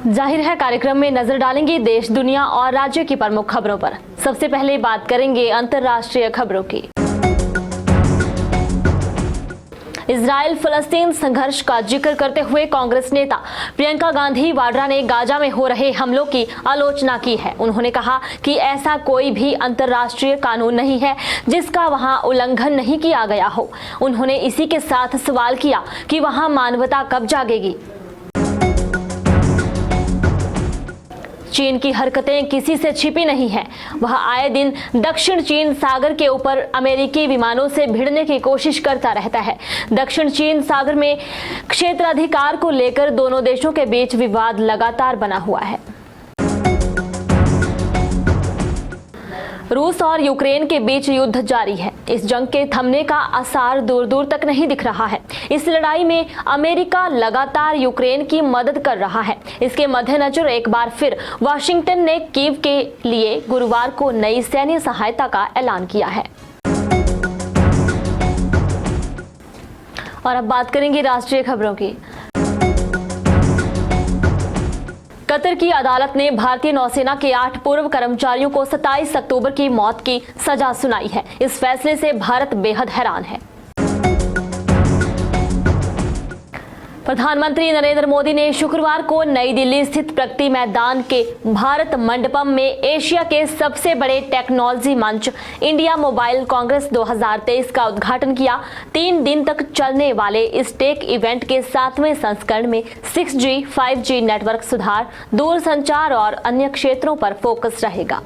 जाहिर है कार्यक्रम में नजर डालेंगे देश, दुनिया और राज्य की प्रमुख खबरों पर। सबसे पहले बात करेंगे अंतर्राष्ट्रीय खबरों की। इजराइल फलस्तीन संघर्ष का जिक्र करते हुए कांग्रेस नेता प्रियंका गांधी वाड्रा ने गाजा में हो रहे हमलों की आलोचना की है। उन्होंने कहा कि ऐसा कोई भी अंतर्राष्ट्रीय कानून नहीं है जिसका वहां उल्लंघन नहीं किया गया हो। उन्होंने इसी के साथ सवाल किया कि वहां मानवता कब जागेगी। चीन की हरकतें किसी से छिपी नहीं हैं। वह आए दिन दक्षिण चीन सागर के ऊपर अमेरिकी विमानों से भिड़ने की कोशिश करता रहता है। दक्षिण चीन सागर में क्षेत्राधिकार को लेकर दोनों देशों के बीच विवाद लगातार बना हुआ है। रूस और यूक्रेन के बीच युद्ध जारी है। इस जंग के थमने का आसार दूर दूर तक नहीं दिख रहा है। इस लड़ाई में अमेरिका लगातार यूक्रेन की मदद कर रहा है। इसके मद्देनजर एक बार फिर वाशिंगटन ने कीव के लिए गुरुवार को नई सैन्य सहायता का ऐलान किया है। और अब बात करेंगे राष्ट्रीय खबरों की। कतर की अदालत ने भारतीय नौसेना के 8 पूर्व कर्मचारियों को 27 अक्टूबर की मौत की सजा सुनाई है। इस फैसले से भारत बेहद हैरान है। प्रधानमंत्री नरेंद्र मोदी ने शुक्रवार को नई दिल्ली स्थित प्रगति मैदान के भारत मंडपम में एशिया के सबसे बड़े टेक्नोलॉजी मंच इंडिया मोबाइल कांग्रेस 2023 का उद्घाटन किया। 3 दिन तक चलने वाले इस टेक इवेंट के 7वें संस्करण में 6G, 5G नेटवर्क सुधार, दूरसंचार और अन्य क्षेत्रों पर फोकस रहेगा।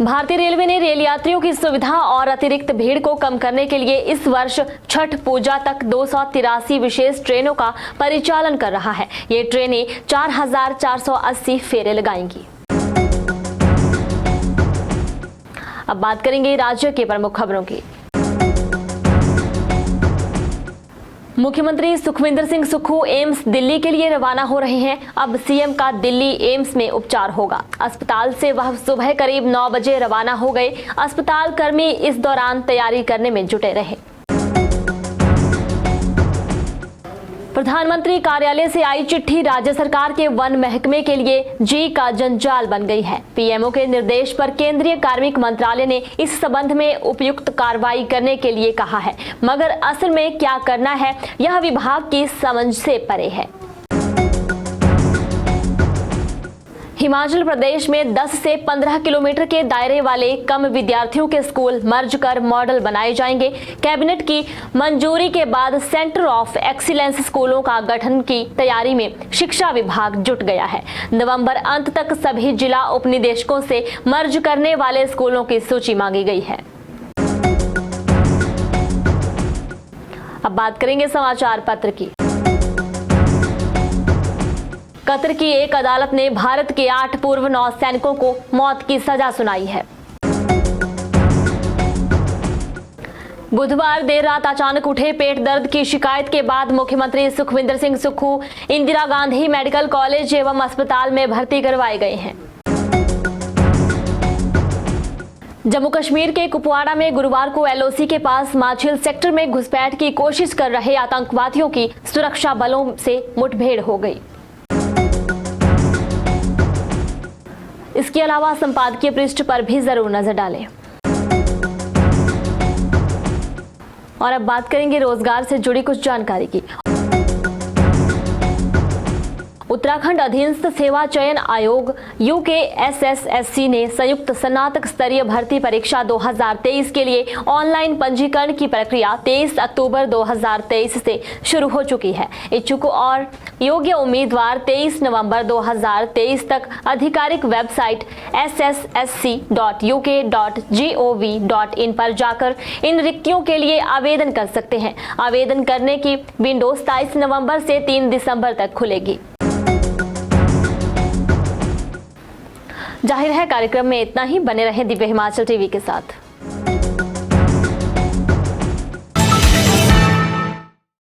भारतीय रेलवे ने रेल यात्रियों की सुविधा और अतिरिक्त भीड़ को कम करने के लिए इस वर्ष छठ पूजा तक 283 विशेष ट्रेनों का परिचालन कर रहा है। ये ट्रेनें 4480 फेरे लगाएंगी। अब बात करेंगे राज्य की प्रमुख खबरों की। मुख्यमंत्री सुखविंदर सिंह सुक्खू एम्स दिल्ली के लिए रवाना हो रहे हैं। अब सीएम का दिल्ली एम्स में उपचार होगा। अस्पताल से वह सुबह करीब 9 बजे रवाना हो गए। अस्पताल कर्मी इस दौरान तैयारी करने में जुटे रहे। प्रधानमंत्री कार्यालय से आई चिट्ठी राज्य सरकार के वन महकमे के लिए जी का जंजाल बन गई है। पीएमओ के निर्देश पर केंद्रीय कार्मिक मंत्रालय ने इस संबंध में उपयुक्त कार्रवाई करने के लिए कहा है, मगर असल में क्या करना है यह विभाग की समझ से परे है। हिमाचल प्रदेश में 10 से 15 किलोमीटर के दायरे वाले कम विद्यार्थियों के स्कूल मर्ज कर मॉडल बनाए जाएंगे। कैबिनेट की मंजूरी के बाद सेंटर ऑफ एक्सीलेंस स्कूलों का गठन की तैयारी में शिक्षा विभाग जुट गया है। नवंबर अंत तक सभी जिला उपनिदेशकों से मर्ज करने वाले स्कूलों की सूची मांगी गई है। अब बात करेंगे समाचार पत्र की। कतर की एक अदालत ने भारत के 8 पूर्व नौसैनिकों को मौत की सजा सुनाई है। बुधवार देर रात अचानक उठे पेट दर्द की शिकायत के बाद मुख्यमंत्री सुखविंदर सिंह सुक्खू इंदिरा गांधी मेडिकल कॉलेज एवं अस्पताल में भर्ती करवाए गए हैं। जम्मू कश्मीर के कुपवाड़ा में गुरुवार को एलओसी के पास माछिल सेक्टर में घुसपैठ की कोशिश कर रहे आतंकवादियों की सुरक्षा बलों से मुठभेड़ हो गई। इसके अलावा संपादकीय पृष्ठ पर भी जरूर नजर डालें। और अब बात करेंगे रोजगार से जुड़ी कुछ जानकारी की। उत्तराखंड अधीनस्थ सेवा चयन आयोग UKSSSC ने संयुक्त स्नातक स्तरीय भर्ती परीक्षा 2023 के लिए ऑनलाइन पंजीकरण की प्रक्रिया 23 अक्टूबर 2023 से शुरू हो चुकी है। इच्छुक और योग्य उम्मीदवार 23 नवंबर 2023 तक आधिकारिक वेबसाइट ssc.uk.gov.in पर जाकर इन रिक्तियों के लिए आवेदन कर सकते हैं। आवेदन करने की विंडो 27 नवंबर से 3 दिसंबर तक खुलेगी। जाहिर है कार्यक्रम में इतना ही। बने रहें दिव्य हिमाचल टीवी के साथ।